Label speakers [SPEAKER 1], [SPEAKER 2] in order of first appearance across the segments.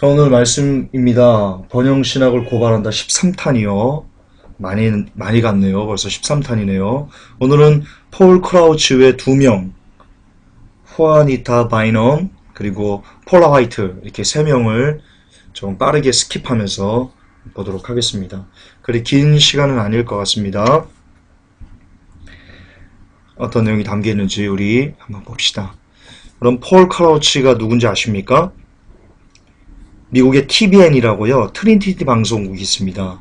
[SPEAKER 1] 자, 오늘 말씀입니다. 번영신학을 고발한다 13탄이요. 많이 갔네요. 벌써 13탄이네요. 오늘은 폴 크라우치 외 2명, 후아니타 바이넘, 그리고 폴라 화이트, 이렇게 3명을 좀 빠르게 스킵하면서 보도록 하겠습니다. 그리 긴 시간은 아닐 것 같습니다. 어떤 내용이 담겨 있는지 우리 한번 봅시다. 그럼 폴 크라우치가 누군지 아십니까? 미국의 TBN이라고요. 트리니티 방송국이 있습니다.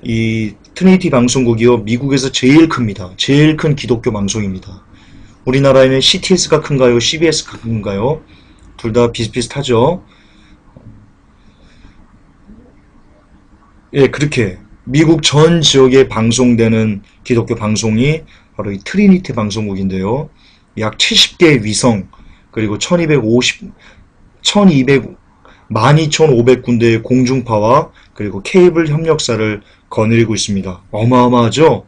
[SPEAKER 1] 이 트리니티 방송국이요. 미국에서 제일 큽니다. 제일 큰 기독교 방송입니다. 우리나라에는 CTS가 큰가요? CBS가 큰가요? 둘 다 비슷비슷하죠. 예, 그렇게 미국 전 지역에 방송되는 기독교 방송이 바로 이 트리니티 방송국인데요. 약 70개의 위성, 그리고 12,500군데의 공중파와 그리고 케이블 협력사를 거느리고 있습니다. 어마어마하죠?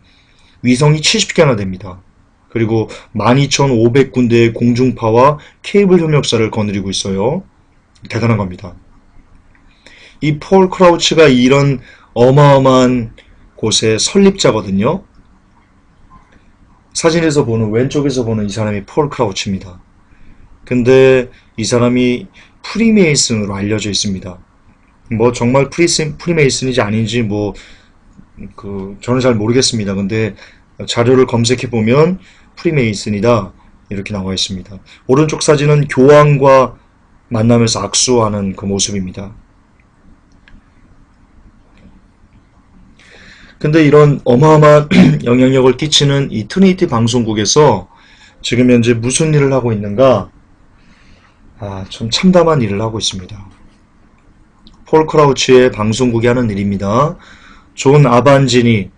[SPEAKER 1] 위성이 70개나 됩니다. 그리고 12,500군데의 공중파와 케이블 협력사를 거느리고 있어요. 대단한 겁니다. 이 폴 크라우치가 이런 어마어마한 곳의 설립자거든요. 사진에서 보는, 왼쪽에서 보는 이 사람이 폴 크라우치입니다. 근데 이 사람이 프리메이슨으로 알려져 있습니다. 뭐 정말 프리메이슨인지 아닌지 저는 잘 모르겠습니다. 근데 자료를 검색해 보면 프리메이슨이다 이렇게 나와 있습니다. 오른쪽 사진은 교황과 만나면서 악수하는 그 모습입니다. 근데 이런 어마어마한 영향력을 끼치는 이 트리니티 방송국에서 지금 현재 무슨 일을 하고 있는가? 좀 참담한 일을 하고 있습니다. 폴 크라우치의 방송국이 하는 일입니다. 존 아반지니,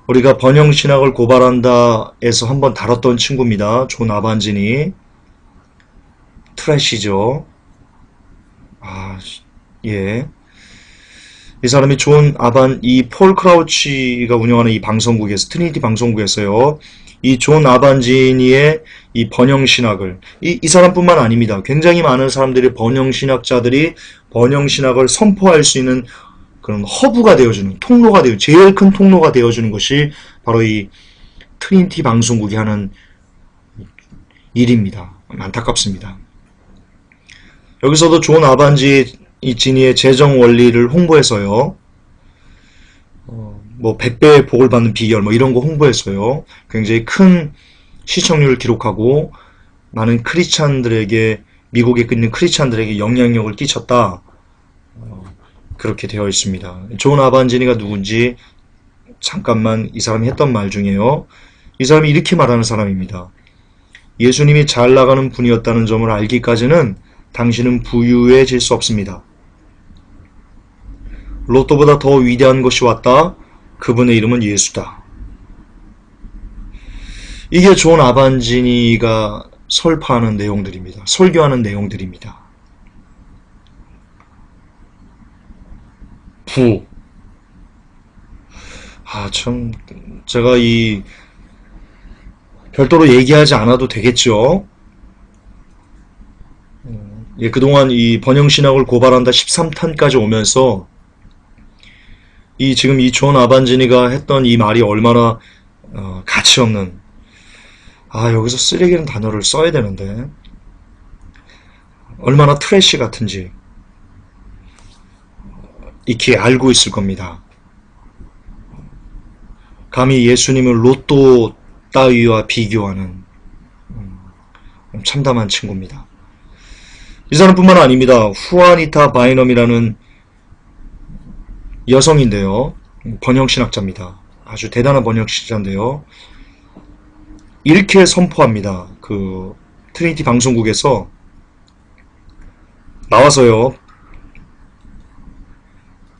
[SPEAKER 1] 우리가 번영신학을 고발한다에서 한번 다뤘던 친구입니다. 존 아반지니. 트래시죠. 예. 이 사람이 이 폴 크라우치가 운영하는 이 방송국에서, 트리니티 방송국에서요, 이 존 아반지니의 이 번영신학을, 이 사람뿐만 아닙니다. 굉장히 많은 사람들이 번영신학자들이 번영신학을 선포할 수 있는 그런 허브가 되어주는, 제일 큰 통로가 되어주는 것이 바로 이 트리니티 방송국이 하는 일입니다. 안타깝습니다. 여기서도 존 아반지니의 재정 원리를 홍보해서요, 100배의 복을 받는 비결, 이런 거 홍보했어요. 굉장히 큰 시청률을 기록하고, 많은 미국에 있는 크리스찬들에게 영향력을 끼쳤다. 그렇게 되어 있습니다. 존 아반지니가 누군지, 잠깐만 이 사람이 했던 말 중에요. 이 사람이 이렇게 말하는 사람입니다. 예수님이 잘 나가는 분이었다는 점을 알기까지는 당신은 부유해질 수 없습니다. 로또보다 더 위대한 것이 왔다. 그분의 이름은 예수다. 이게 존 아반지니가 설파하는 내용들입니다. 설교하는 내용들입니다. 참, 제가 별도로 얘기하지 않아도 되겠죠. 예, 그동안 이 번영신학을 고발한다 13탄까지 오면서 지금 이 존 아반지니가 했던 이 말이 얼마나 가치 없는, 여기서 쓰레기라는 단어를 써야 되는데 얼마나 트래시 같은지 익히 알고 있을 겁니다. 감히 예수님을 로또 따위와 비교하는 참담한 친구입니다. 이 사람뿐만 아닙니다. 후아니타 바이넘이라는 여성인데요. 번영신학자입니다. 아주 대단한 번영신학자인데요. 이렇게 선포합니다. 그 트리니티 방송국에서 나와서요,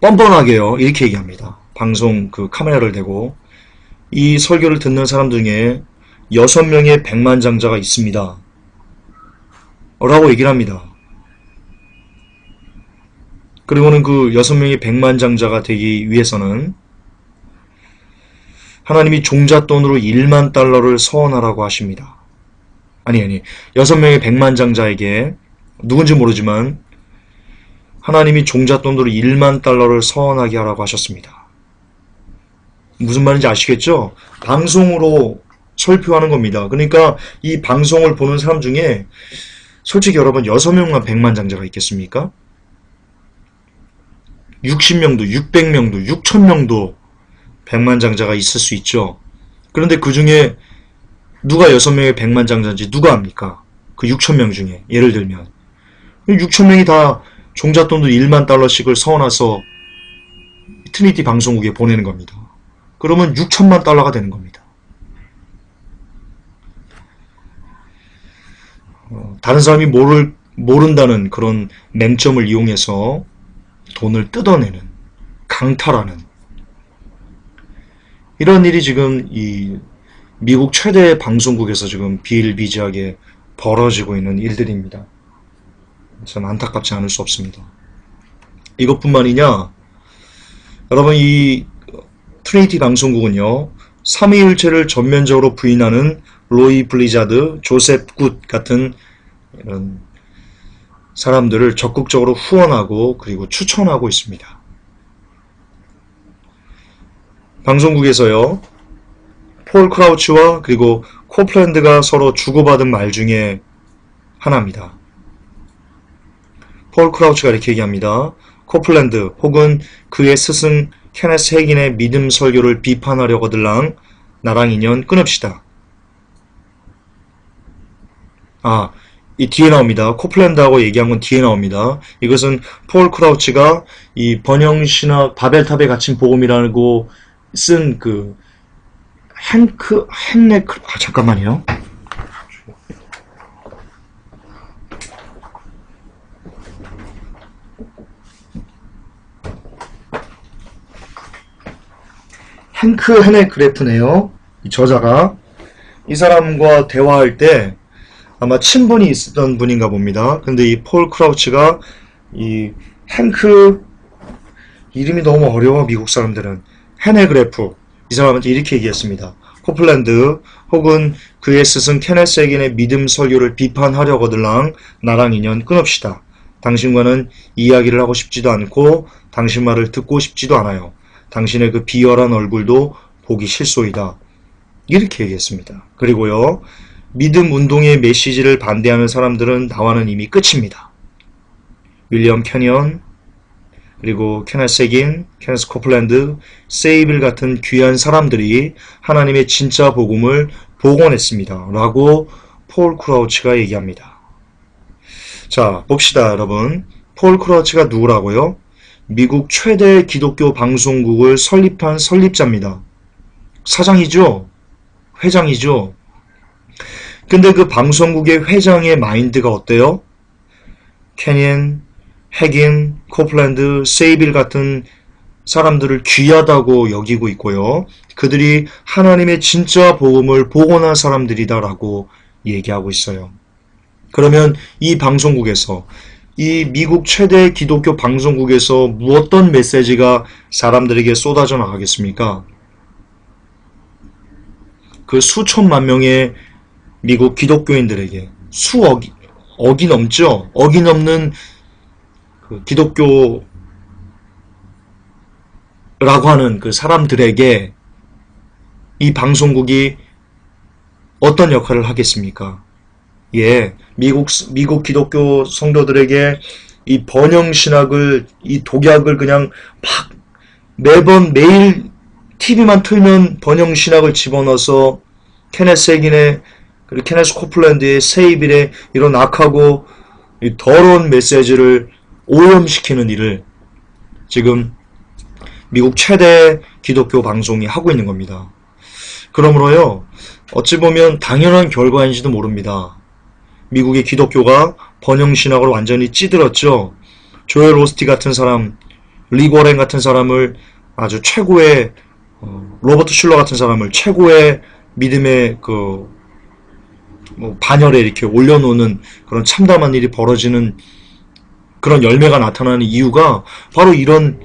[SPEAKER 1] 뻔뻔하게요, 이렇게 얘기합니다. 방송 카메라를 대고, 이 설교를 듣는 사람 중에 6명의 백만장자가 있습니다. 라고 얘기를 합니다. 그리고는 그 6명의 백만장자가 되기 위해서는 하나님이 종잣돈으로 1만 달러를 서원하라고 하십니다. 아니, 6명의 백만장자에게 누군지 모르지만 하나님이 종잣돈으로 1만 달러를 서원하게 하라고 하셨습니다. 무슨 말인지 아시겠죠? 방송으로 설교하는 겁니다. 그러니까 이 방송을 보는 사람 중에 솔직히 여러분 6명만 백만장자가 있겠습니까? 60명도 600명도 6000명도 백만장자가 있을 수 있죠. 그런데 그 중에 누가 6명의 백만장자인지 누가 압니까? 그 6000명 중에 예를 들면 6000명이 다 종잣돈도 1만 달러씩을 서원해서 트리니티 방송국에 보내는 겁니다. 그러면 6천만 달러가 되는 겁니다. 다른 사람이 모른다는 그런 맹점을 이용해서 돈을 뜯어내는, 강탈하는 이런 일이 지금 이 미국 최대 방송국에서 지금 비일비재하게 벌어지고 있는 일들입니다. 참 안타깝지 않을 수 없습니다. 이것뿐만이냐, 여러분 이 트리니티 방송국은요, 삼위일체를 전면적으로 부인하는 로이 블리자드, 조셉 굿 같은 이런 사람들을 적극적으로 후원하고 그리고 추천하고 있습니다. 방송국에서요, 폴 크라우치와 그리고 코플랜드가 서로 주고받은 말 중에 하나입니다. 폴 크라우치가 이렇게 얘기합니다. 코플랜드 혹은 그의 스승 케네스 해긴의 믿음 설교를 비판하려거들랑 나랑 인연 끊읍시다. 이 뒤에 나옵니다. 코플랜드하고 얘기한 건 뒤에 나옵니다. 이것은 폴 크라우치가 이 번영신학 바벨탑에 갇힌 복음이라고 쓴 그 잠깐만요. 헨크 헤네크레프네요. 이 저자가 이 사람과 대화할 때 아마 친분이 있었던 분인가 봅니다. 근데 이 폴 크라우치가 이 헨크 이름이 너무 어려워 미국 사람들은 헤네그래프 이 사람한테 이렇게 얘기했습니다. 코플랜드 혹은 그의 스승 케네스 해긴의 믿음 설교를 비판하려거들랑 나랑 인연 끊읍시다. 당신과는 이야기를 하고 싶지도 않고 당신 말을 듣고 싶지도 않아요. 당신의 그 비열한 얼굴도 보기 싫소이다. 이렇게 얘기했습니다. 그리고요, 믿음 운동의 메시지를 반대하는 사람들은 나와는 이미 끝입니다. 윌리엄 캐니언, 그리고 케네스 해긴, 케네스 코플랜드, 세이빌 같은 귀한 사람들이 하나님의 진짜 복음을 복원했습니다. 라고 폴 크라우치가 얘기합니다. 자, 봅시다, 여러분. 폴 크라우치가 누구라고요? 미국 최대 기독교 방송국을 설립한 설립자입니다. 사장이죠? 회장이죠? 근데 그 방송국의 회장의 마인드가 어때요? 캐니언, 해긴, 코플랜드, 세이빌 같은 사람들을 귀하다고 여기고 있고요. 그들이 하나님의 진짜 복음을 복원한 사람들이다라고 얘기하고 있어요. 그러면 이 방송국에서 이 미국 최대 기독교 방송국에서 어떤 메시지가 사람들에게 쏟아져 나가겠습니까? 그 수천만 명의 미국 기독교인들에게 억이 넘죠? 억이 넘는 그 기독교라고 하는 그 사람들에게 이 방송국이 어떤 역할을 하겠습니까? 예, 미국 기독교 성도들에게 이 번영신학을, 이 독약을 그냥 막 매일 TV만 틀면 번영신학을 집어넣어서 케네스 해긴의 그리고 케네스 코플랜드의 세이빌의 이런 악하고 이 더러운 메시지를 오염시키는 일을 지금 미국 최대 기독교 방송이 하고 있는 겁니다. 그러므로요, 어찌 보면 당연한 결과인지도 모릅니다. 미국의 기독교가 번영신학을 완전히 찌들었죠. 조엘 오스티 같은 사람, 리 워렌 같은 사람을 아주 최고의 로버트 슐러 같은 사람을 최고의 믿음의 반열에 이렇게 올려놓는 그런 참담한 일이 벌어지는 그런 열매가 나타나는 이유가 바로 이런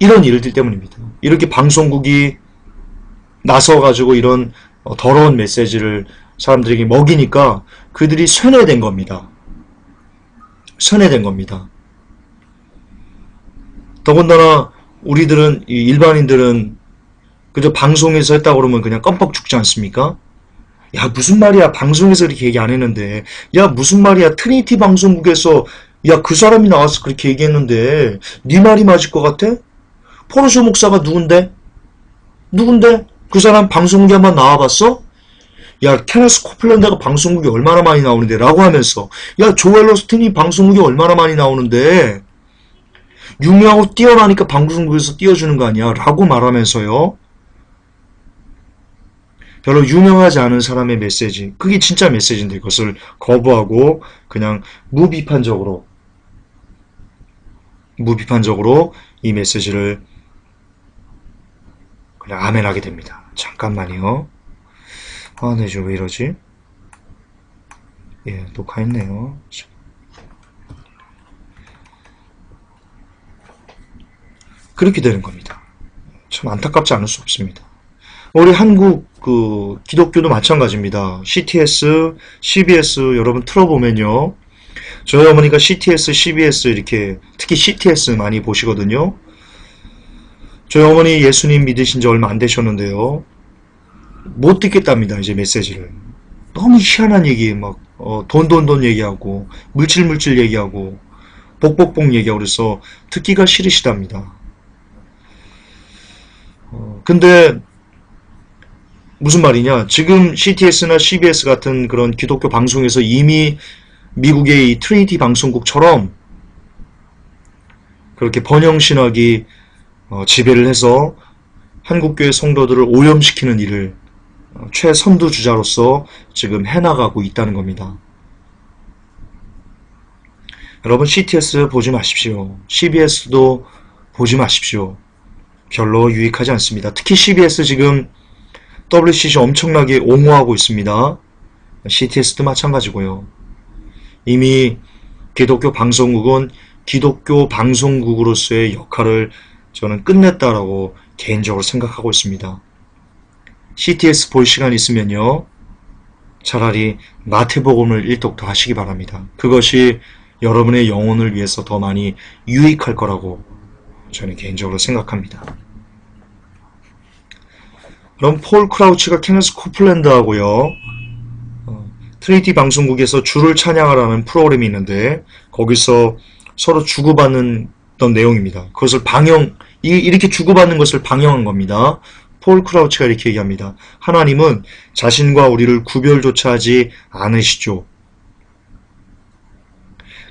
[SPEAKER 1] 일들 때문입니다. 이렇게 방송국이 나서가지고 이런 더러운 메시지를 사람들에게 먹이니까 그들이 쇠뇌된 겁니다. 쇠뇌된 겁니다. 더군다나 우리들은, 이 일반인들은 그저 방송에서 했다 그러면 그냥 껌뻑 죽지 않습니까? 야, 무슨 말이야. 방송에서 그렇게 얘기 안 했는데. 야, 무슨 말이야. 트리니티 방송국에서, 야, 그 사람이 나와서 그렇게 얘기했는데, 네 말이 맞을 것 같아? 포르쇼 목사가 누군데? 누군데? 그 사람 방송국에 한번 나와봤어? 야, 케네스 코플랜드가 방송국에 얼마나 많이 나오는데? 라고 하면서, 야, 조엘 오스틴이 방송국에 얼마나 많이 나오는데? 유명하고 뛰어나니까 방송국에서 띄워주는 거 아니야? 라고 말하면서요. 별로 유명하지 않은 사람의 메시지, 그게 진짜 메시지인데 그것을 거부하고 그냥 무비판적으로 이 메시지를 그냥 아멘하게 됩니다. 잠깐만요. 아, 네, 왜 이러지? 예, 녹화했네요. 그렇게 되는 겁니다. 참 안타깝지 않을 수 없습니다. 우리 한국 그 기독교도 마찬가지입니다. CTS, CBS 여러분 틀어보면요. 저희 어머니가 CTS, CBS 이렇게 특히 CTS 많이 보시거든요. 저희 어머니 예수님 믿으신 지 얼마 안 되셨는데요. 못 듣겠답니다. 이제 메시지를. 너무 희한한 얘기 막 돈 얘기하고 물질 얘기하고 복복복 얘기하고 그래서 듣기가 싫으시답니다. 근데 무슨 말이냐? 지금 CTS나 CBS 같은 그런 기독교 방송에서 이미 미국의 이 트리니티 방송국처럼 그렇게 번영신학이 지배를 해서 한국교회 성도들을 오염시키는 일을 최선두주자로서 지금 해나가고 있다는 겁니다. 여러분 CTS 보지 마십시오. CBS도 보지 마십시오. 별로 유익하지 않습니다. 특히 CBS 지금 WCC 엄청나게 옹호하고 있습니다. CTS도 마찬가지고요. 이미 기독교 방송국은 기독교 방송국으로서의 역할을 저는 끝냈다라고 개인적으로 생각하고 있습니다. CTS 볼 시간 있으면요. 차라리 마태복음을 일독 더 하시기 바랍니다. 그것이 여러분의 영혼을 위해서 더 많이 유익할 거라고 저는 개인적으로 생각합니다. 그럼 폴 크라우치가 케네스 코플랜드하고요. 트리니티 방송국에서 주를 찬양하라는 프로그램이 있는데 거기서 서로 주고받는 내용입니다. 그것을 이렇게 주고받는 것을 방영한 겁니다. 폴 크라우치가 이렇게 얘기합니다. 하나님은 자신과 우리를 구별조차 하지 않으시죠.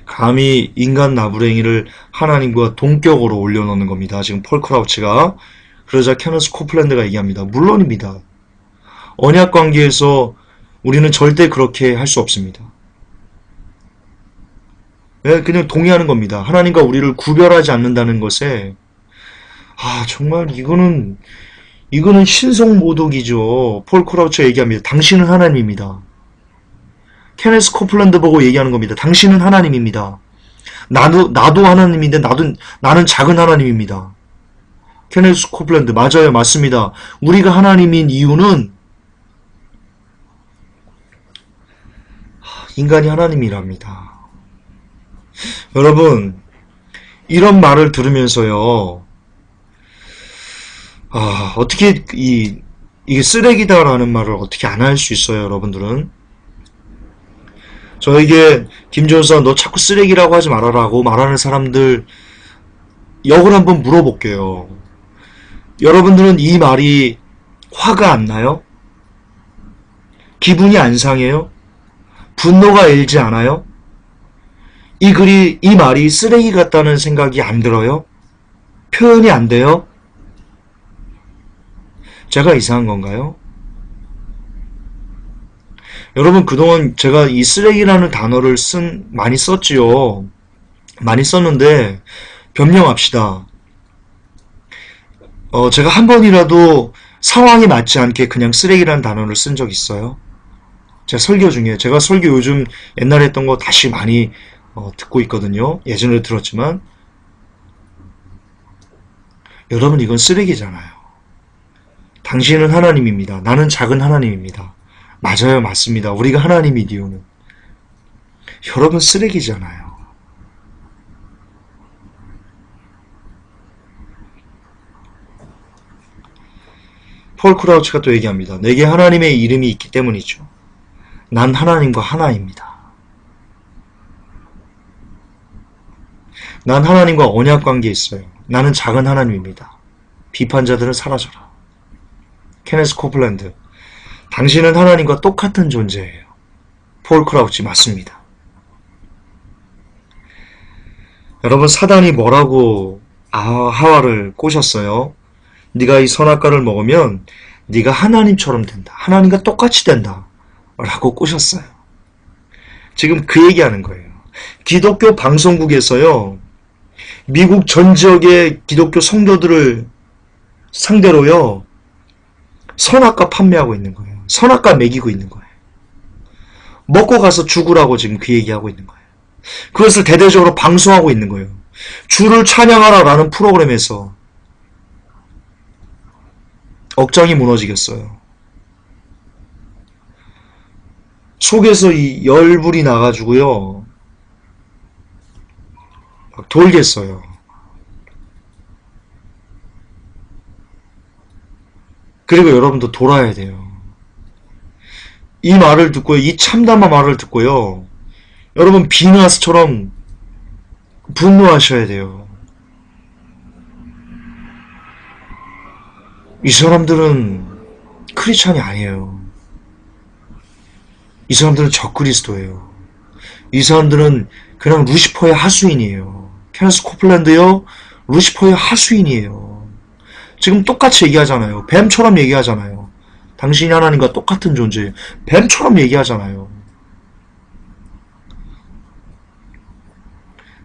[SPEAKER 1] 감히 인간 나부랭이를 하나님과 동격으로 올려놓는 겁니다. 지금 폴 크라우치가. 그러자 케네스 코플랜드가 얘기합니다. 물론입니다. 언약 관계에서 우리는 절대 그렇게 할 수 없습니다. 그냥 동의하는 겁니다. 하나님과 우리를 구별하지 않는다는 것에 정말 이거는 신성모독이죠. 폴 크라우처 얘기합니다. 당신은 하나님입니다. 케네스 코플랜드 보고 얘기하는 겁니다. 당신은 하나님입니다. 나도 하나님인데 나는 작은 하나님입니다. 케네스 코플랜드 맞아요. 맞습니다. 우리가 하나님인 이유는 인간이 하나님이랍니다. 여러분 이런 말을 들으면서요. 어떻게 이게 쓰레기다라는 말을 어떻게 안 할 수 있어요, 여러분들은? 저에게 김종서 너 자꾸 쓰레기라고 하지 말아라고 말하는 사람들 역을 한번 물어볼게요. 여러분들은 이 말이 화가 안 나요? 기분이 안 상해요? 분노가 일지 않아요? 이 말이 쓰레기 같다는 생각이 안 들어요? 표현이 안 돼요? 제가 이상한 건가요? 여러분 그동안 제가 이 쓰레기라는 단어를 많이 썼지요. 많이 썼는데 변명합시다. 제가 한 번이라도 상황에 맞지 않게 그냥 쓰레기라는 단어를 쓴 적 있어요? 제가 설교 중에 제가 설교 요즘 옛날에 했던 거 다시 많이 듣고 있거든요. 예전에 들었지만 여러분 이건 쓰레기잖아요. 당신은 하나님입니다. 나는 작은 하나님입니다. 맞아요. 맞습니다. 우리가 하나님인 이유는 여러분 쓰레기잖아요. 폴 크라우치가 또 얘기합니다. 내게 하나님의 이름이 있기 때문이죠. 난 하나님과 하나입니다. 난 하나님과 언약 관계에 있어요. 나는 작은 하나님입니다. 비판자들은 사라져라. 케네스 코플랜드. 당신은 하나님과 똑같은 존재예요. 폴 크라우치 맞습니다. 여러분, 사단이 뭐라고 하와를 꼬셨어요? 네가 이 선악과를 먹으면 네가 하나님처럼 된다. 하나님과 똑같이 된다. 라고 꼬셨어요. 지금 그 얘기하는 거예요. 기독교 방송국에서요, 미국 전 지역의 기독교 성도들을 상대로요, 선악과 판매하고 있는 거예요. 선악과 먹이고 있는 거예요. 먹고 가서 죽으라고 지금 그 얘기하고 있는 거예요. 그것을 대대적으로 방송하고 있는 거예요. 주를 찬양하라 라는 프로그램에서 억장이 무너지겠어요. 속에서 이 열불이 나가지고요, 막 돌겠어요. 그리고 여러분도 돌아야 돼요. 이 말을 듣고요, 이 참담한 말을 듣고요, 여러분 비나스처럼 분노하셔야 돼요. 이 사람들은 크리스찬이 아니에요. 이 사람들은 적그리스도예요. 이 사람들은 그냥 루시퍼의 하수인이에요. 케네스 코플랜드요, 루시퍼의 하수인이에요. 지금 똑같이 얘기하잖아요. 뱀처럼 얘기하잖아요. 당신이 하나님과 똑같은 존재예요. 뱀처럼 얘기하잖아요.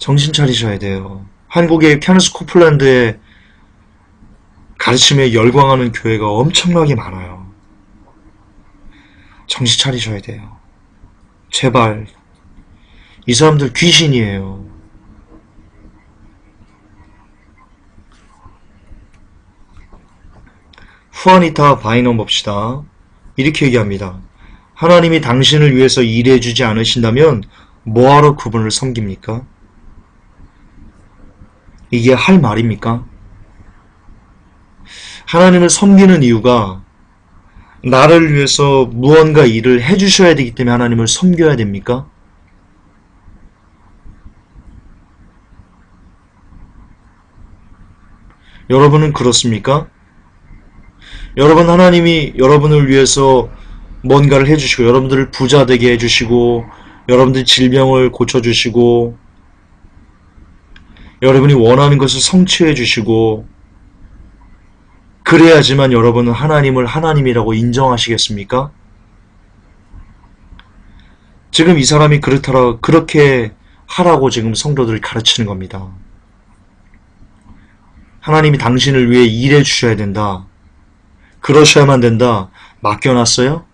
[SPEAKER 1] 정신 차리셔야 돼요. 한국의 케네스 코플랜드의 가르침에 열광하는 교회가 엄청나게 많아요. 정신 차리셔야 돼요. 제발. 이 사람들 귀신이에요. 후아니타 바이넘 봅시다. 이렇게 얘기합니다. 하나님이 당신을 위해서 일해주지 않으신다면 뭐하러 그분을 섬깁니까? 이게 할 말입니까? 하나님을 섬기는 이유가 나를 위해서 무언가 일을 해주셔야 되기 때문에 하나님을 섬겨야 됩니까? 여러분은 그렇습니까? 여러분, 하나님이 여러분을 위해서 뭔가를 해주시고, 여러분들을 부자 되게 해주시고, 여러분들 질병을 고쳐주시고, 여러분이 원하는 것을 성취해 주시고, 그래야지만 여러분은 하나님을 하나님이라고 인정하시겠습니까? 지금 이 사람이 그렇게 하라고 지금 성도들을 가르치는 겁니다. 하나님이 당신을 위해 일해 주셔야 된다. 그러셔야만 된다. 맡겨놨어요?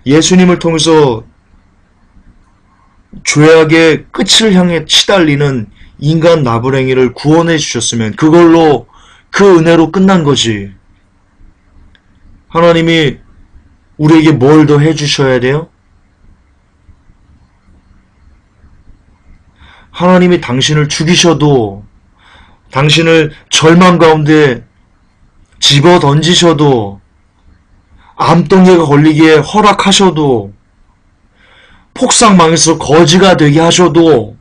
[SPEAKER 1] 예수님을 통해서 죄악의 끝을 향해 치달리는 인간 나부랭이를 구원해 주셨으면 그걸로 그 은혜로 끝난 거지. 하나님이 우리에게 뭘 더 해주셔야 돼요? 하나님이 당신을 죽이셔도, 당신을 절망 가운데 집어 던지셔도, 암덩이가 걸리기에 허락하셔도, 폭삭망에서 거지가 되게 하셔도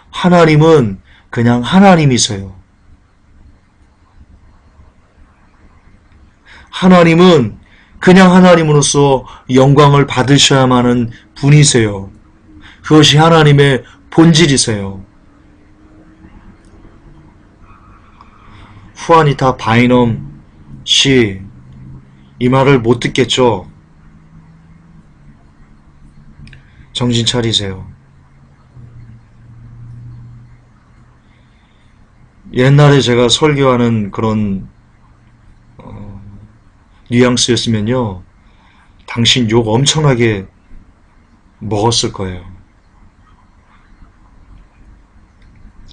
[SPEAKER 1] 하나님은 그냥 하나님이세요. 하나님은 그냥 하나님으로서 영광을 받으셔야만 하는 분이세요. 그것이 하나님의 본질이세요. 후아니타 바이넘 씨, 이 말을 못 듣겠죠? 정신 차리세요. 옛날에 제가 설교하는 그런 뉘앙스였으면요, 당신 욕 엄청나게 먹었을 거예요.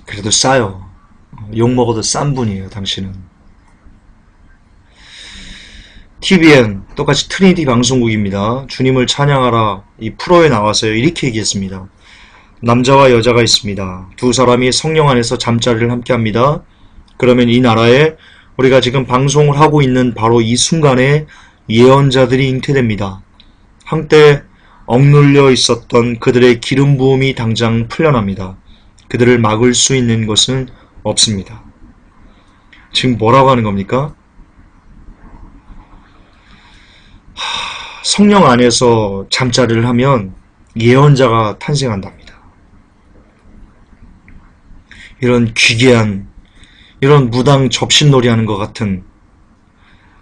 [SPEAKER 1] 그래도 싸요. 욕 먹어도 싼 분이에요, 당신은. TVN, 똑같이 트리니티 방송국입니다. 주님을 찬양하라, 이 프로에 나와서요, 이렇게 얘기했습니다. 남자와 여자가 있습니다. 두 사람이 성령 안에서 잠자리를 함께 합니다. 그러면 이 나라에 우리가 지금 방송을 하고 있는 바로 이 순간에 예언자들이 잉태됩니다. 한때 억눌려 있었던 그들의 기름 부음이 당장 풀려납니다. 그들을 막을 수 있는 것은 없습니다. 지금 뭐라고 하는 겁니까? 성령 안에서 잠자리를 하면 예언자가 탄생한답니다. 이런 기괴한, 이런 무당 접신놀이 하는 것 같은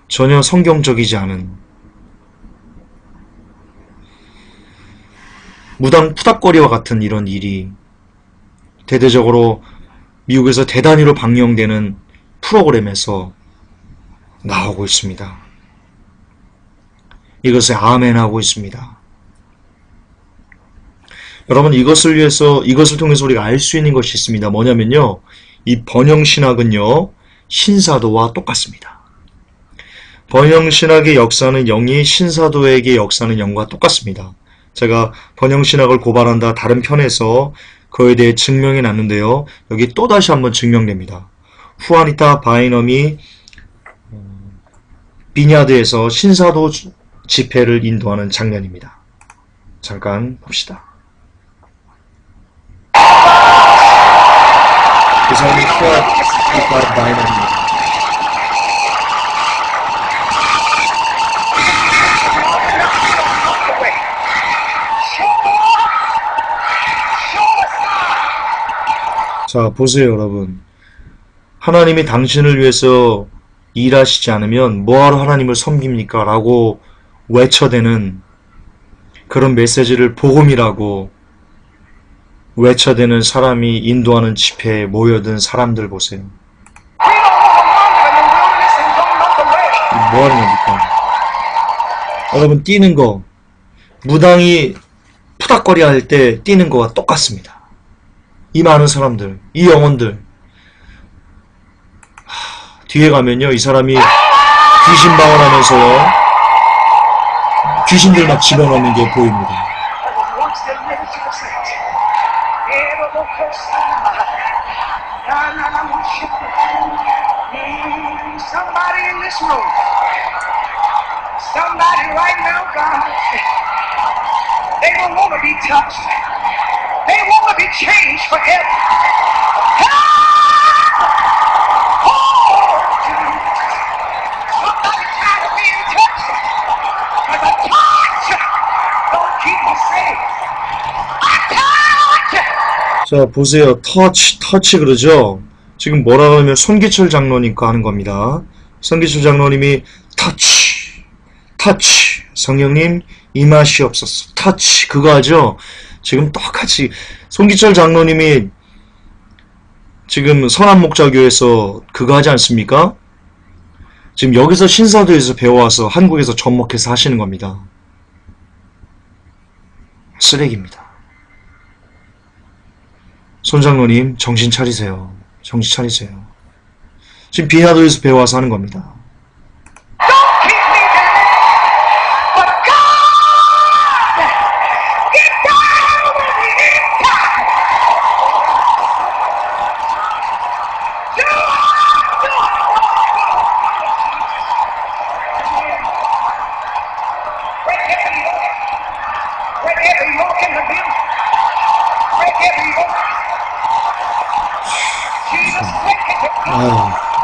[SPEAKER 1] 전혀 성경적이지 않은 무당 푸닥거리와 같은 이런 일이 대대적으로 미국에서 대단위로 방영되는 프로그램에서 나오고 있습니다. 이것에 아멘하고 있습니다. 여러분, 이것을 통해서 우리가 알 수 있는 것이 있습니다. 뭐냐면요, 이 번영신학은요, 신사도와 똑같습니다. 번영신학의 역사는 0이 신사도에게 역사는 0과 똑같습니다. 제가 번영신학을 고발한다 다른 편에서 그에 대해 증명해 놨는데요. 여기 또다시 한번 증명됩니다. 후아니타 바이넘이 비냐드에서 신사도 집회를 인도하는 장면입니다. 잠깐 봅시다. 그 사람이 후아니타 바이넘입니다. 자, 보세요, 여러분. 하나님이 당신을 위해서 일하시지 않으면 뭐하러 하나님을 섬깁니까? 라고 외쳐대는 그런 메시지를 복음이라고 외쳐대는 사람이 인도하는 집회에 모여든 사람들 보세요. 뭐하는 겁니까? 여러분, 뛰는 거, 무당이 푸닥거리 할 때 뛰는 거와 똑같습니다. 이 많은 사람들, 이 영혼들, 뒤에 가면요, 이 사람이 귀신 방언하면서요, 귀신들 막 집어넣는 게 보입니다.
[SPEAKER 2] Somebody in this room, somebody right now, God, they don't want to be touched. They want to be changed forever. Somebody tired of being touched. But the touch don't keep me safe. A touch.
[SPEAKER 1] 자, 보세요. 터치 그러죠? 지금 뭐라고 하면 손기철 장로님 거 하는 겁니다. 손기철 장로님이 터치, 성령님 임하시옵소서, 터치, 그거 하죠? 지금 똑같이 손기철 장로님이 지금 선한목자교에서 그거 하지 않습니까? 지금 여기서 신사도에서 배워와서 한국에서 접목해서 하시는 겁니다. 쓰레기입니다. 손 장로님 정신 차리세요. 정신 차리세요. 지금 비나도에서 배워와서 하는 겁니다.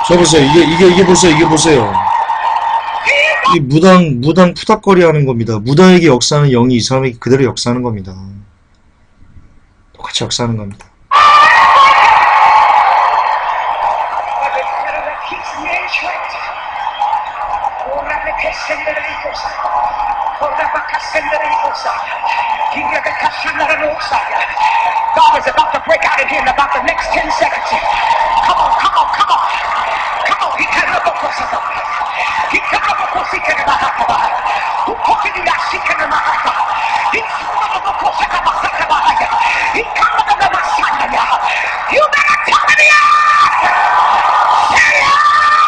[SPEAKER 1] 저 보세요. 이게 보세요. 이게 보세요. 이 무당 푸닥거리 하는 겁니다. 무당에게 역사는 0이 이 사람에게 그대로 역사하는 겁니다. 똑같이 역사하는 겁니다.
[SPEAKER 2] God is about to break out in here in about the next 10 seconds. Come on, come on, come on. Come on, he can't look for us. He can't look for us. He can't look for us. Who talking to that? He can't look for us. He can't look for us. He can't look for us. He can't look for us. You better tell me out. Say it. Say it.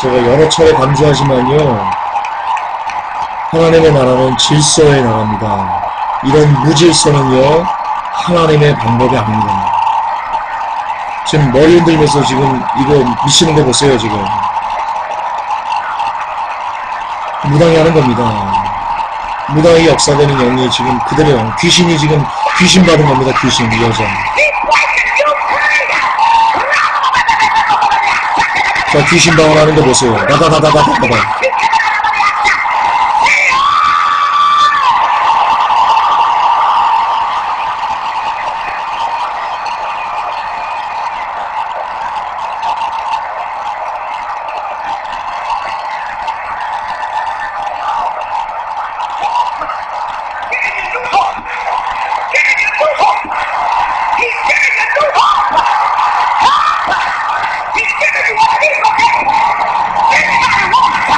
[SPEAKER 1] 제가 여러 차례 강조하지만요, 하나님의 나라는 질서의 나라입니다. 이런 무질서는요, 하나님의 방법이 아닙니다. 지금 머리 흔들면서 지금 이거 미치는 거 보세요, 지금. 무당이 하는 겁니다. 무당이 역사되는 영이 지금 그대로 영. 귀신이 지금 귀신 받은 겁니다, 귀신, 이 여자. 자, 귀신 방언하는 거 보세요. 다다다다다다다.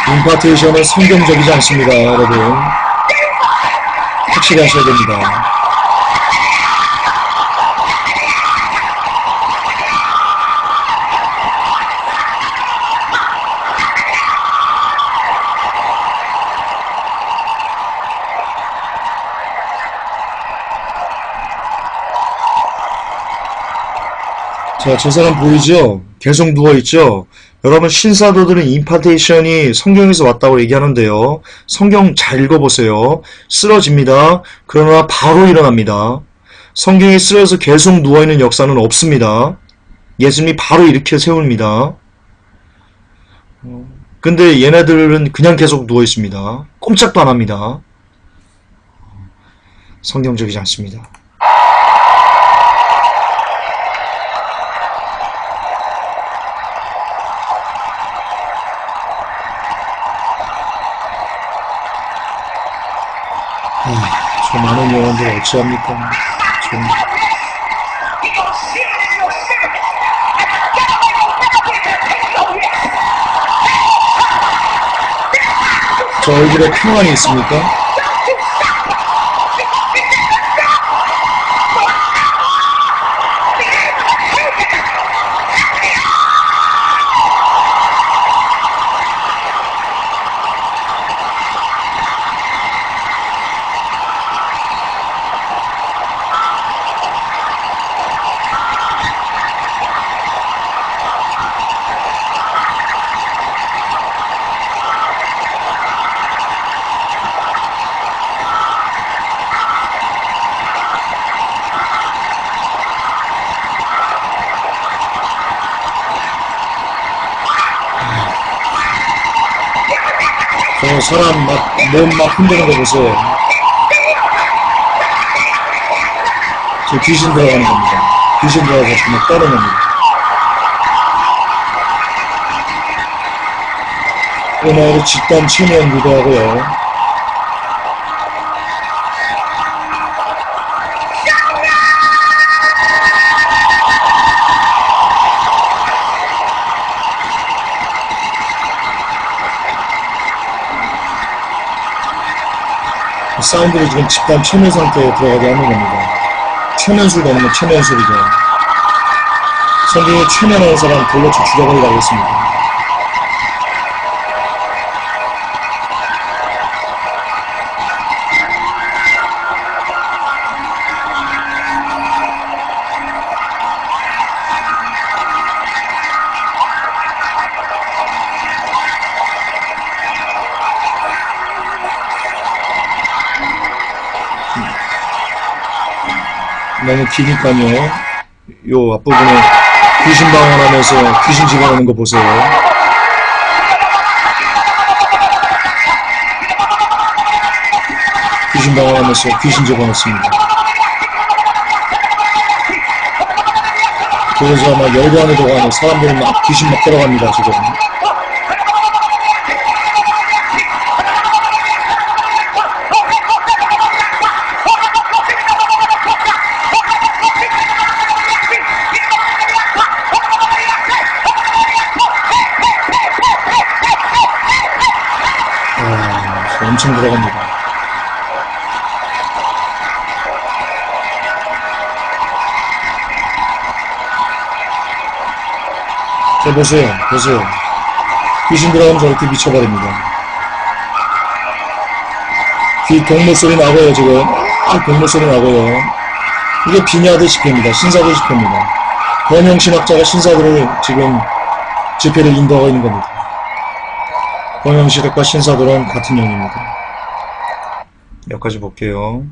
[SPEAKER 1] 임파테이션은 성경적이지 않습니다, 여러분. 확실히 하셔야 됩니다. 자, 저 사람 보이죠? 계속 누워있죠? 여러분, 신사도들은 임파테이션이 성경에서 왔다고 얘기하는데요. 성경 잘 읽어보세요. 쓰러집니다. 그러나 바로 일어납니다. 성경에 쓰러져서 계속 누워있는 역사는 없습니다. 예수님이 바로 일으켜 세웁니다. 근데 얘네들은 그냥 계속 누워있습니다. 꼼짝도 안 합니다. 성경적이지 않습니다. 저 많은 영혼들 어찌합니까? 저 얼굴에 평안이 있습니까? 저 사람 몸 막 흔드는 거 보세요. 저 귀신 들어가는 겁니다. 귀신 들어가서 막 떠는 겁니다. 음악으로 집단 체면 유도하고요. 사운드를 지금 집단 최면 상태에 들어가게 하는 겁니다. 최면술 되는 건 최면술이죠. 성경에 최면하는 사람 돌려쳐 죽여버리라고 했습니다. 너무 기니까요. 요 앞부분에 귀신 방언하면서 귀신 집어넣는 거 보세요. 귀신 방언하면서 귀신 집어넣습니다. 그래서 아마 열반의 동안에 사람들이 막 귀신 막 들어갑니다, 지금. 엄청 들어갑니다. 자, 보세요. 귀신 들어가면 저렇게 미쳐버립니다. 귀 동물 소리 나고요, 지금. 공무 소리 나고요. 이게 비냐드 집회입니다. 신사들 집회입니다. 번영신학자가 신사들을 지금 집회를 인도하고 있는 겁니다. 번영신학과 신사들은 같은 영입니다. 여기까지 볼게요.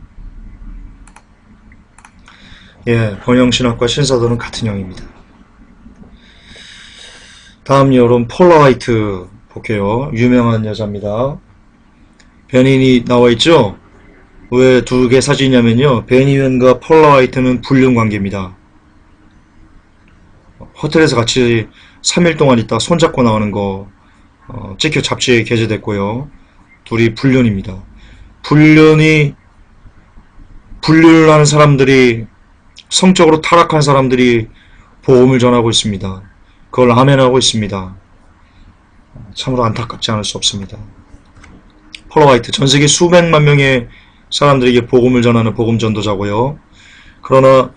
[SPEAKER 1] 예, 번영신학과 신사들은 같은 영입니다. 다음 여러분 폴라 화이트 볼게요. 유명한 여자입니다. 베니이 나와있죠? 왜 두 개 사진이냐면요, 베니웬과 폴라 화이트는 불륜 관계입니다. 호텔에서 같이 3일 동안 있다 손잡고 나오는 거 찍혀 잡지에 게재됐고요. 둘이 불륜입니다. 불륜을 하는 사람들이, 성적으로 타락한 사람들이 복음을 전하고 있습니다. 그걸 아멘하고 있습니다. 참으로 안타깝지 않을 수 없습니다. 폴라 화이트, 전세계 수백만 명의 사람들에게 복음을 전하는 복음 전도자고요. 그러나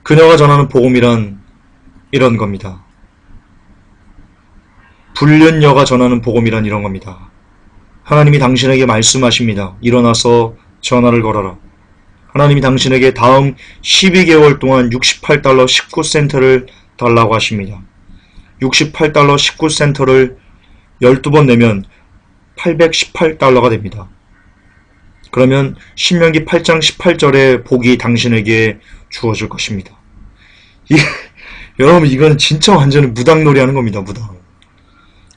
[SPEAKER 1] 그녀가 전하는 복음이란 이런 겁니다. 불륜녀가 전하는 복음이란 이런 겁니다. 하나님이 당신에게 말씀하십니다. 일어나서 전화를 걸어라. 하나님이 당신에게 다음 12개월 동안 68달러 19센트를 달라고 하십니다. 68달러 19센트를 12번 내면 818달러가 됩니다. 그러면 신명기 8장 18절의 복이 당신에게 주어질 것입니다. 여러분, 이건 진짜 완전히 무당놀이 하는 겁니다. 무당.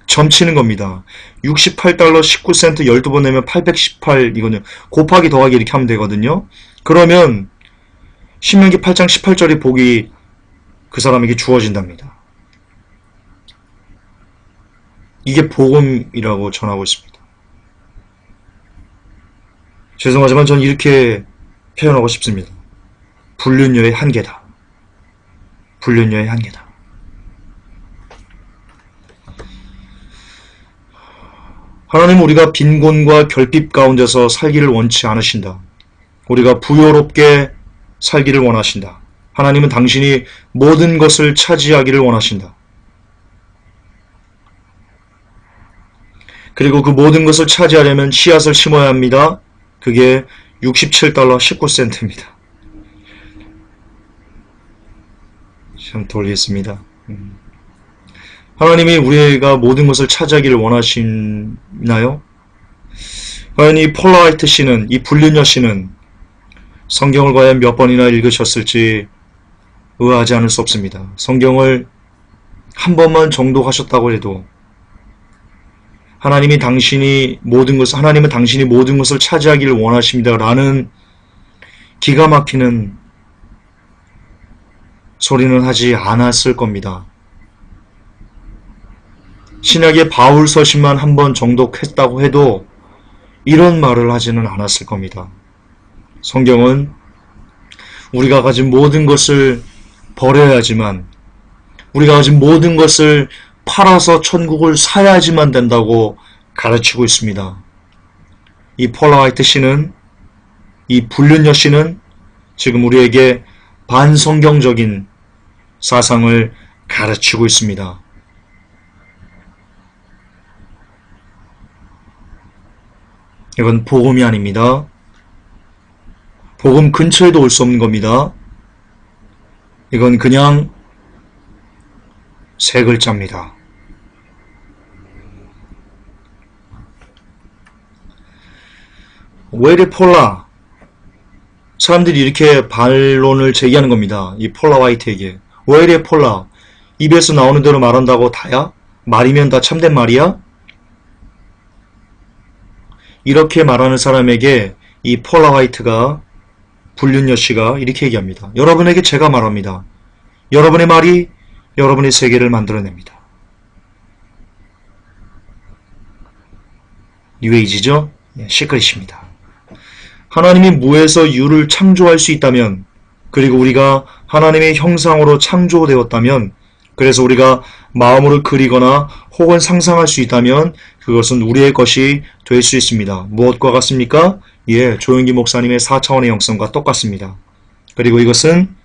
[SPEAKER 1] 점치는 겁니다. 68달러 19센트 12번 내면 818, 이거는 곱하기 더하기 이렇게 하면 되거든요. 그러면 신명기 8장 18절의 복이 그 사람에게 주어진답니다. 이게 복음이라고 전하고 있습니다. 죄송하지만 전 이렇게 표현하고 싶습니다. 불륜녀의 한계다. 불륜녀의 한계다. 하나님은 우리가 빈곤과 결핍 가운데서 살기를 원치 않으신다. 우리가 부요롭게 살기를 원하신다. 하나님은 당신이 모든 것을 차지하기를 원하신다. 그리고 그 모든 것을 차지하려면 씨앗을 심어야 합니다. 그게 67달러 19센트입니다. 좀 돌리겠습니다. 하나님이 우리가 모든 것을 차지하기를 원하시나요? 과연 이 폴라 화이트 씨는, 이 불륜녀 씨는 성경을 과연 몇 번이나 읽으셨을지 의아하지 않을 수 없습니다. 성경을 한 번만 정독하셨다고 해도 하나님은 당신이 모든 것을 차지하기를 원하십니다 라는 기가 막히는 소리는 하지 않았을 겁니다. 신약의 바울 서신만 한 번 정독했다고 해도 이런 말을 하지는 않았을 겁니다. 성경은 우리가 가진 모든 것을 버려야지만, 우리가 가진 모든 것을 팔아서 천국을 사야지만 된다고 가르치고 있습니다. 이 폴라 화이트 씨는, 이 불륜녀 씨는 지금 우리에게 반성경적인 사상을 가르치고 있습니다. 이건 복음이 아닙니다. 복음 근처에도 올 수 없는 겁니다. 이건 그냥 세 글자입니다. 왜 이래 폴라? 사람들이 이렇게 반론을 제기하는 겁니다. 이 폴라 화이트에게. 왜 이래 폴라? 입에서 나오는 대로 말한다고 다야? 말이면 다 참된 말이야? 이렇게 말하는 사람에게 이 폴라 화이트가, 불륜녀 씨가 이렇게 얘기합니다. 여러분에게 제가 말합니다. 여러분의 말이 여러분의 세계를 만들어냅니다. 뉴에이지죠? 시크릿입니다. 하나님이 무에서 유를 창조할 수 있다면, 그리고 우리가 하나님의 형상으로 창조되었다면, 그래서 우리가 마음으로 그리거나 혹은 상상할 수 있다면 그것은 우리의 것이 될 수 있습니다. 무엇과 같습니까? 조영기 목사님의 4차원의 영성과 똑같습니다. 그리고 이것은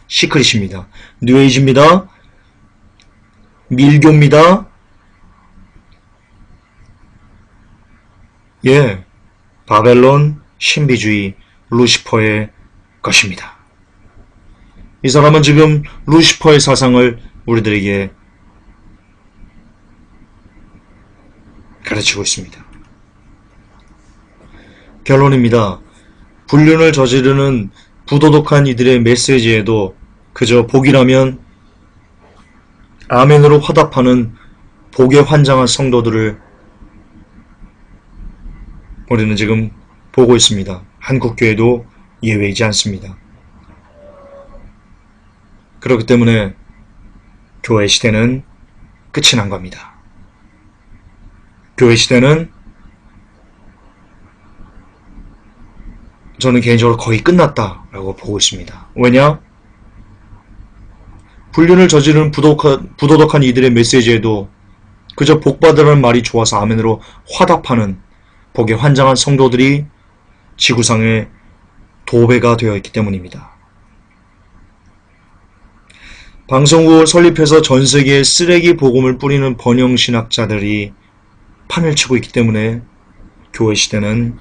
[SPEAKER 1] 시크릿입니다. 뉴에이지입니다. 밀교입니다. 바벨론 신비주의, 루시퍼의 것입니다. 이 사람은 지금 루시퍼의 사상을 우리들에게 가르치고 있습니다. 결론입니다. 불륜을 저지르는 부도덕한 이들의 메시지에도 그저 복이라면 아멘으로 화답하는 복에 환장한 성도들을 우리는 지금 보고 있습니다. 한국교회도 예외이지 않습니다. 그렇기 때문에 교회 시대는 끝이 난 겁니다. 교회 시대는 저는 개인적으로 거의 끝났다라고 보고 있습니다. 왜냐? 불륜을 저지르는 부도덕한 이들의 메시지에도 그저 복받으라는 말이 좋아서 아멘으로 화답하는 복에 환장한 성도들이 지구상에 도배가 되어 있기 때문입니다. 방송국을 설립해서 전 세계에 쓰레기 복음을 뿌리는 번영신학자들이 판을 치고 있기 때문에 교회 시대는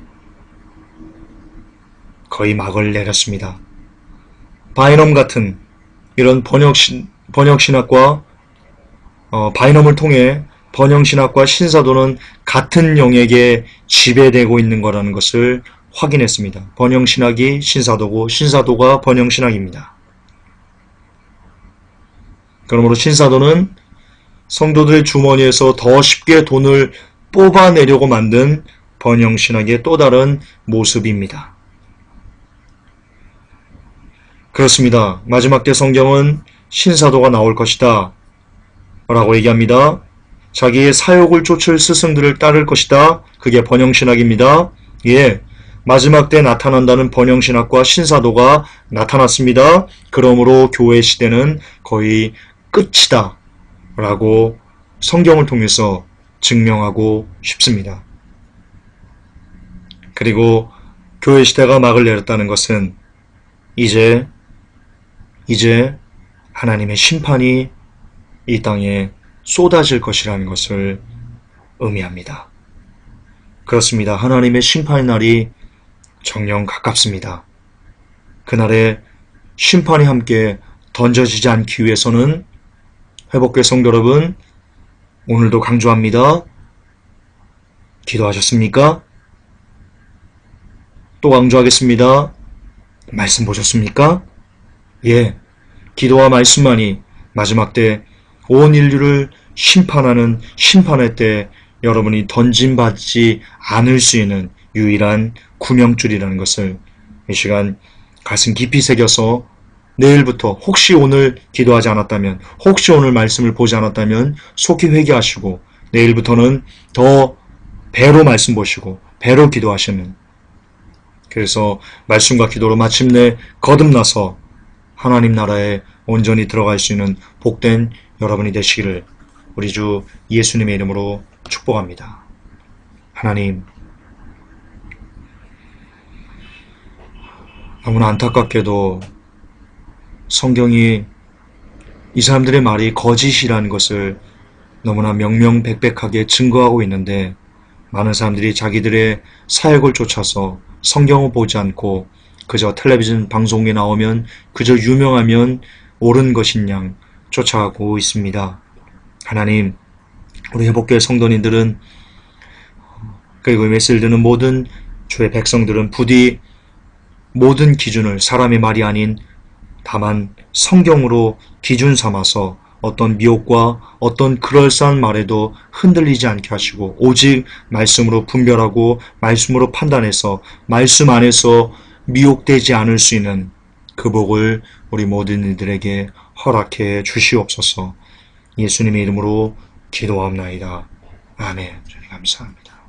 [SPEAKER 1] 거의 막을 내렸습니다. 바이넘 같은 이런 번역신학과 바이넘을 통해 번영신학과 신사도는 같은 영역에 지배되고 있는 거라는 것을 확인했습니다. 번영신학이 신사도고 신사도가 번영신학입니다. 그러므로 신사도는 성도들의 주머니에서 더 쉽게 돈을 뽑아내려고 만든 번영신학의 또 다른 모습입니다. 그렇습니다. 마지막 때 성경은 신사도가 나올 것이다 라고 얘기합니다. 자기의 사욕을 쫓을 스승들을 따를 것이다. 그게 번영신학입니다. 예, 마지막 때 나타난다는 번영신학과 신사도가 나타났습니다. 그러므로 교회 시대는 거의 끝이다 라고 성경을 통해서 증명하고 싶습니다. 그리고 교회 시대가 막을 내렸다는 것은 이제 하나님의 심판이 이 땅에 쏟아질 것이라는 것을 의미합니다. 그렇습니다. 하나님의 심판의 날이 정녕 가깝습니다. 그날에 심판이 함께 던져지지 않기 위해서는 회복교회 성도 여러분, 오늘도 강조합니다. 기도하셨습니까? 또 강조하겠습니다. 말씀 보셨습니까? 예, 기도와 말씀만이 마지막 때 온 인류를 심판하는 심판의 때 여러분이 던짐받지 않을 수 있는 유일한 구명줄이라는 것을 이 시간 가슴 깊이 새겨서 내일부터 혹시 오늘 기도하지 않았다면, 혹시 오늘 말씀을 보지 않았다면 속히 회개하시고 내일부터는 더 배로 말씀 보시고 배로 기도하시는, 그래서 말씀과 기도로 마침내 거듭나서 하나님 나라에 온전히 들어갈 수 있는 복된 여러분이 되시기를 우리 주 예수님의 이름으로 축복합니다. 하나님, 너무나 안타깝게도 성경이 이 사람들의 말이 거짓이라는 것을 너무나 명명백백하게 증거하고 있는데, 많은 사람들이 자기들의 사역을 쫓아서 성경을 보지 않고 그저 텔레비전 방송에 나오면 그저 유명하면 옳은 것인 양 쫓아가고 있습니다. 하나님, 우리 회복교회 성도님들은, 그리고 이 메시지를 듣는 모든 주의 백성들은 부디 모든 기준을 사람의 말이 아닌 다만 성경으로 기준 삼아서 어떤 미혹과 어떤 그럴싸한 말에도 흔들리지 않게 하시고 오직 말씀으로 분별하고 말씀으로 판단해서 말씀 안에서 미혹되지 않을 수 있는 그 복을 우리 모든 이들에게 허락해 주시옵소서. 예수님의 이름으로 기도하옵나이다. 아멘. 감사합니다.